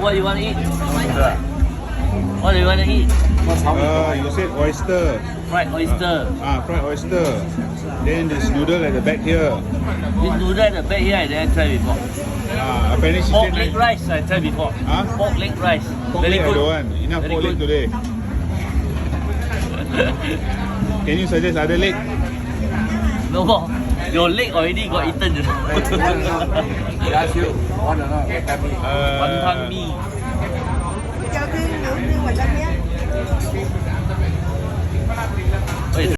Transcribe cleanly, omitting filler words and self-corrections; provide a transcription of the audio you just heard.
what you want to eat? What do you want to eat? You said oyster. Fried oyster. Fried oyster. Then this noodle at the back here. This noodle at the back here I never tried before. Apparently she Pork said leg rice I tried before. Pork leg rice. pork Very leg I good. don't want. Enough Very pork leg good. today. Can you suggest other leg? No more. Your leg already got eaten. Ask you, want or not? Tell me. Wanton mee. Cho thêm nướng riêng và cho nhé.